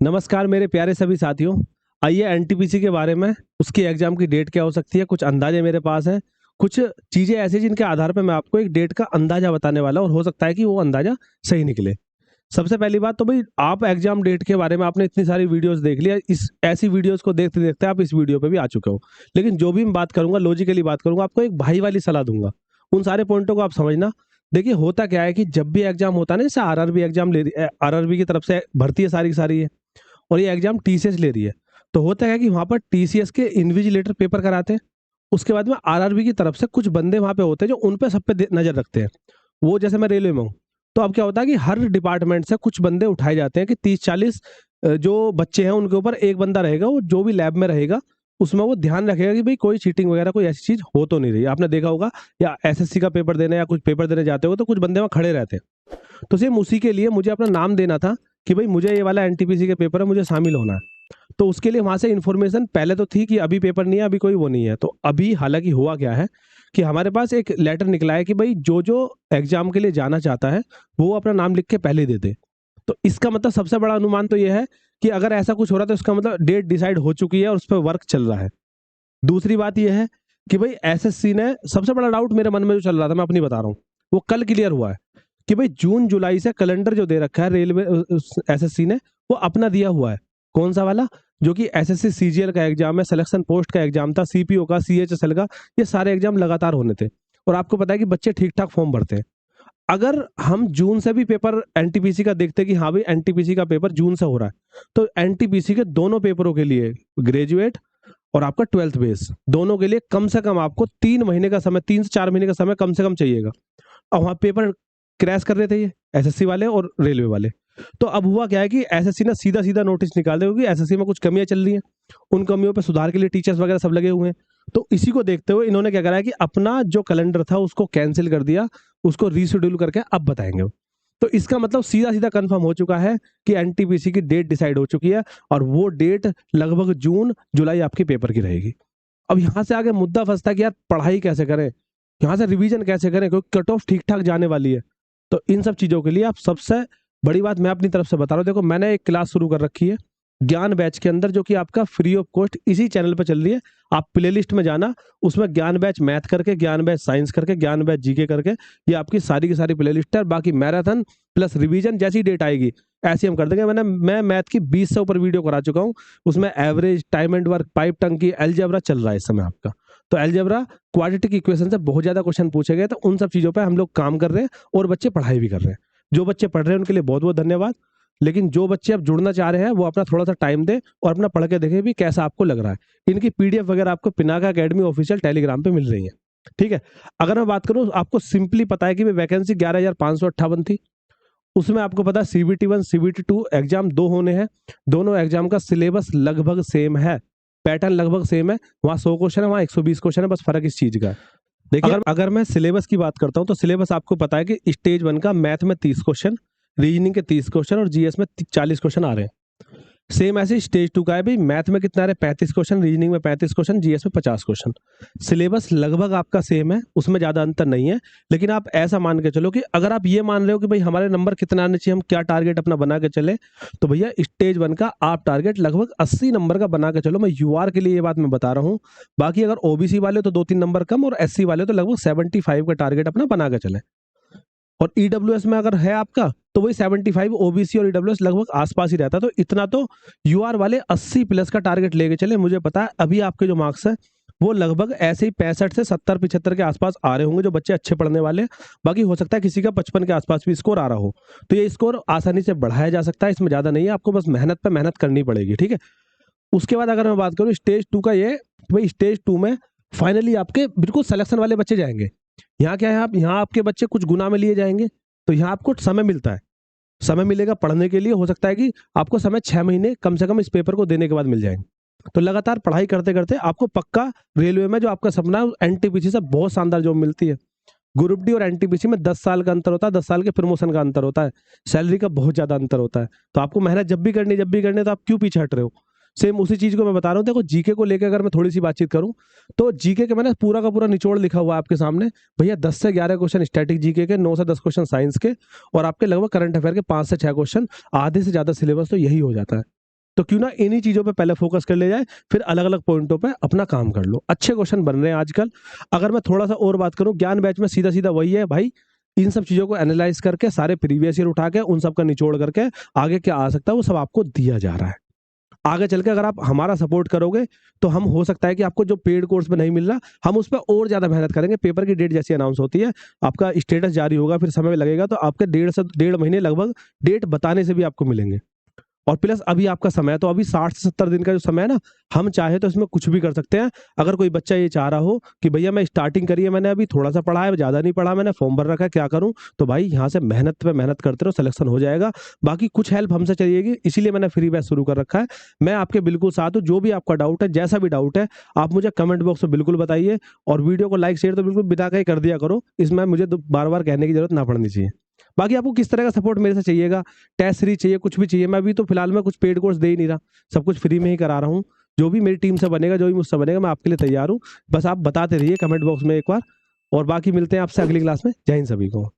नमस्कार मेरे प्यारे सभी साथियों। आइए एनटीपीसी के बारे में, उसकी एग्जाम की डेट क्या हो सकती है, कुछ अंदाजे मेरे पास है। कुछ चीजें ऐसी जिनके आधार पर मैं आपको एक डेट का अंदाजा बताने वाला हूं और हो सकता है कि वो अंदाजा सही निकले। सबसे पहली बात तो भाई, आप एग्जाम डेट के बारे में आपने इतनी सारी वीडियोस देख लिया, इस ऐसी वीडियोस को देखते देखते आप इस वीडियो पे भी आ चुके हो। लेकिन जो भी मैं बात करूंगा, लॉजिकली बात करूंगा, आपको एक भाई वाली सलाह दूंगा। उन सारे पॉइंटों को आप समझना। देखिए, होता क्या है कि जब भी एग्जाम होता है ना, जैसे आरआरबी एग्जाम ले रही, आरआरबी की तरफ से भर्ती है सारी की सारी है, और ये एग्जाम टीसीएस ले रही है। तो होता है कि वहां पर टीसीएस के इन्विजिलेटर पेपर कराते हैं। उसके बाद में आरआरबी की तरफ से कुछ बंदे वहां पे होते हैं जो उन पे सब पे नजर रखते हैं। वो जैसे मैं रेलवे में हूँ, तो अब क्या होता है कि हर डिपार्टमेंट से कुछ बंदे उठाए जाते हैं कि 30-40 जो बच्चे हैं उनके ऊपर एक बंदा रहेगा, वो जो भी लैब में रहेगा उसमें वो ध्यान रखेगा कि भाई कोई चीटिंग वगैरह कोई ऐसी चीज हो तो नहीं रही। आपने देखा होगा, या एसएससी का पेपर देने या कुछ पेपर देने जाते हो तो कुछ बंदे वहां खड़े रहते हैं। तो सेम उसी के लिए मुझे अपना नाम देना था कि भाई मुझे ये वाला एनटीपीसी के पेपर है, मुझे शामिल होना है। तो उसके लिए वहां से इन्फॉर्मेशन पहले तो थी कि अभी पेपर नहीं है, अभी कोई वो नहीं है। तो अभी हालांकि हुआ क्या है कि हमारे पास एक लेटर निकला है कि भाई जो जो एग्जाम के लिए जाना चाहता है वो अपना नाम लिख के पहले दे दे। तो इसका मतलब सबसे बड़ा अनुमान तो यह है कि अगर ऐसा कुछ हो रहा है तो इसका मतलब डेट डिसाइड हो चुकी है और उस पर वर्क चल रहा है। दूसरी बात यह है कि भाई एसएससी ने, सबसे बड़ा डाउट मेरे मन में जो चल रहा था मैं अपनी बता रहा हूँ, वो कल क्लियर हुआ है कि भाई जून जुलाई से कैलेंडर जो दे रखा है रेलवे एसएससी ने, वो अपना दिया हुआ है। कौन सा वाला? जो कि एसएससी सीजीएल का एग्जाम है, सिलेक्शन पोस्ट का एग्जाम था, सीपीओ का, सीएचएसएल का, ये सारे एग्जाम लगातार होने थे। और आपको पता है कि बच्चे ठीक ठाक फॉर्म भरते हैं। अगर हम जून से भी पेपर एनटीपीसी का देखते हैं कि हाँ भाई एनटीपीसी का पेपर जून से हो रहा है, तो एनटीपीसी के दोनों पेपरों के लिए, ग्रेजुएट और आपका 12th बेस, दोनों के लिए कम से कम आपको 3 महीने का समय, 3 से 4 महीने का समय कम से कम चाहिएगा। और वहां पेपर क्रैश कर रहे थे ये एसएससी वाले और रेलवे वाले। तो अब हुआ क्या है कि एसएससी ने सीधा सीधा नोटिस निकाल दिया, क्योंकि एसएससी में कुछ कमियां चल रही हैं, उन कमियों पे सुधार के लिए टीचर्स वगैरह सब लगे हुए हैं। तो इसी को देखते हुए इन्होंने क्या करा है कि अपना जो कैलेंडर था उसको कैंसिल कर दिया, उसको रीशेड्यूल करके अब बताएंगे वो। तो इसका मतलब सीधा सीधा कंफर्म हो चुका है कि एनटीपीसी की डेट डिसाइड हो चुकी है, और वो डेट लगभग जून जुलाई आपकी पेपर की रहेगी। अब यहां से आगे मुद्दा फंसता है कि यार पढ़ाई कैसे करें, यहाँ से रिवीजन कैसे करें, क्योंकि कट ऑफ ठीक ठाक जाने वाली है। तो इन सब चीजों के लिए आप, सबसे बड़ी बात मैं अपनी तरफ से बता रहा हूँ, देखो मैंने एक क्लास शुरू कर रखी है ज्ञान बैच के अंदर, जो कि आपका फ्री ऑफ कॉस्ट इसी चैनल पर चल रही है। आप प्लेलिस्ट में जाना, उसमें ज्ञान बैच मैथ करके, ज्ञान बैच साइंस करके, ज्ञान बैच जीके करके, ये आपकी सारी की सारी प्लेलिस्ट है। बाकी मैराथन प्लस रिवीजन जैसी डेट आएगी ऐसी हम कर देंगे। मैं मैथ की 20 से ऊपर वीडियो करा चुका हूँ, उसमें average, time and work, pipe टंकी, अलजेब्रा चल रहा है इस समय आपका। तो अलजेब्रा, क्वाड्रेटिक इक्वेशन से बहुत ज्यादा क्वेश्चन पूछे गए, तो उन सब चीजों पे हम लोग काम कर रहे हैं और बच्चे पढ़ाई भी कर रहे हैं। जो बच्चे पढ़ रहे हैं उनके लिए बहुत बहुत धन्यवाद। लेकिन जो बच्चे अब जुड़ना चाह रहे हैं वो अपना थोड़ा सा टाइम दे और अपना पढ़ के देखें भी कैसा आपको लग रहा है। इनकी पीडीएफ वगैरह आपको पिनाका एकेडमी ऑफिशियल टेलीग्राम पे मिल रही है। ठीक है। अगर मैं बात करूं, आपको सिंपली पता है कि वैकेंसी 11,558 थी। उसमें आपको पता है CBT 1 CBT 2 एग्जाम दो होने हैं। दोनों एग्जाम का सिलेबस लगभग सेम है, पैटर्न लगभग सेम है। वहां 100 क्वेश्चन है, वहां 120 क्वेश्चन है, बस फर्क इस चीज का है। देखिए, अगर मैं सिलेबस की बात करता हूं तो सिलेबस आपको पता है कि स्टेज 1 का मैथ में 30 क्वेश्चन, रीजनिंग के 30 क्वेश्चन और जीएस में 40 क्वेश्चन आ रहे हैं। सेम ऐसे स्टेज 2 का है भाई, मैथ में कितना आ रहा है? 35 क्वेश्चन, रीजनिंग में 35 क्वेश्चन, जीएस में 50 क्वेश्चन। सिलेबस लगभग आपका सेम है, उसमें ज्यादा अंतर नहीं है। लेकिन आप ऐसा मान के चलो कि अगर आप ये मान रहे हो कि भाई हमारे नंबर कितना आने चाहिए, हम क्या टारगेट अपना बना के चले, तो भैया स्टेज 1 का आप टारगेट लगभग 80 नंबर का बना के चलो। मैं यूआर के लिए ये बात मैं बता रहा हूँ। बाकी अगर ओबीसी वाले तो 2-3 नंबर कम, और एससी वाले तो लगभग 75 का टारगेट अपना बना के चले। और ईडब्ल्यूएस में अगर है आपका तो वही 75, ओबीसी और ईडब्ल्यूएस लगभग आसपास ही रहता है। तो इतना तो यूआर वाले 80 प्लस का टारगेट लेके चले। मुझे पता है अभी आपके जो मार्क्स है वो लगभग ऐसे ही 65 से 70-75 के आसपास आ रहे होंगे, जो बच्चे अच्छे पढ़ने वाले। बाकी हो सकता है किसी का 55 के आसपास भी स्कोर आ रहा हो। तो ये स्कोर आसानी से बढ़ाया जा सकता है, इसमें ज्यादा नहीं है, आपको बस मेहनत पे मेहनत करनी पड़ेगी। ठीक है। उसके बाद अगर मैं बात करूं स्टेज 2 का, ये भाई स्टेज 2 में फाइनली आपके बिल्कुल सिलेक्शन वाले बच्चे जाएंगे। यहाँ क्या है, आप यहाँ आपके बच्चे कुछ गुना में लिए जाएंगे, तो यहाँ आपको समय मिलता है, समय मिलेगा पढ़ने के लिए। हो सकता है कि आपको समय 6 महीने कम से कम इस पेपर को देने के बाद मिल जाएंगे। तो लगातार पढ़ाई करते करते आपको पक्का रेलवे में जो आपका सपना है एनटीपीसी से बहुत शानदार जॉब मिलती है। ग्रुप डी और एनटीपीसी में 10 साल का अंतर होता है, 10 साल के प्रमोशन का अंतर होता है, सैलरी का बहुत ज्यादा अंतर होता है। तो आपको मेहनत जब भी करनी तो आप क्यों पीछे हट रहे हो? सेम उसी चीज को मैं बता रहा हूँ। देखो जीके को लेकर अगर मैं थोड़ी सी बातचीत करूं, तो जीके के मैंने पूरा का पूरा निचोड़ लिखा हुआ है आपके सामने। भैया 10 से 11 क्वेश्चन स्टैटिक जीके के, 9 से 10 क्वेश्चन साइंस के, और आपके लगभग करंट अफेयर के 5 से 6 क्वेश्चन। आधे से ज्यादा सिलेबस तो यही हो जाता है। तो क्यों ना इन्हीं चीज़ों पे पहले फोकस कर ले जाए, फिर अलग अलग पॉइंटों पे अपना काम कर लो। अच्छे क्वेश्चन बन रहे हैं आजकल। अगर मैं थोड़ा सा और बात करूं, ज्ञान बैच में सीधा सीधा वही है भाई, इन सब चीज़ों को एनालाइज करके सारे प्रीवियस ईयर उठा के उन सब का निचोड़ करके आगे क्या आ सकता है वो सब आपको दिया जा रहा है। आगे चल के अगर आप हमारा सपोर्ट करोगे तो हम हो सकता है कि आपको जो पेड कोर्स में नहीं मिल रहा, हम उस पर और ज़्यादा मेहनत करेंगे। पेपर की डेट जैसी अनाउंस होती है, आपका स्टेटस जारी होगा, फिर समय लगेगा, तो आपके 1.5 महीने डेट बताने से भी आपको मिलेंगे। और प्लस अभी आपका समय है, तो अभी 60 से 70 दिन का जो समय है ना, हम चाहे तो इसमें कुछ भी कर सकते हैं। अगर कोई बच्चा ये चाह रहा हो कि भैया मैं स्टार्टिंग करी है, मैंने अभी थोड़ा सा पढ़ा है, ज़्यादा नहीं पढ़ा, मैंने फॉर्म भर रखा है, क्या करूं, तो भाई यहाँ से मेहनत पे मेहनत करते रहो, सिलेक्शन हो जाएगा। बाकी कुछ हेल्प हमसे चाहिएगी, इसीलिए मैंने फ्री बैच शुरू कर रखा है। मैं आपके बिल्कुल साथ हूँ। जो भी आपका डाउट है, जैसा भी डाउट है, आप मुझे कमेंट बॉक्स में बिल्कुल बताइए। और वीडियो को लाइक शेयर तो बिल्कुल बिना कहीं कर दिया करो, इसमें मुझे बार बार कहने की जरूरत ना पड़नी चाहिए। बाकी आपको किस तरह का सपोर्ट मेरे से चाहिएगा, टेस्ट सीरीज चाहिए, कुछ भी चाहिए, मैं अभी तो फिलहाल में कुछ पेड कोर्स दे ही नहीं रहा, सब कुछ फ्री में ही करा रहा हूँ। जो भी मेरी टीम से बनेगा, जो भी मुझसे बनेगा, मैं आपके लिए तैयार हूँ। बस आप बताते रहिए कमेंट बॉक्स में एक बार। और बाकी मिलते हैं आपसे अगली क्लास में। जय हिंद सभी को।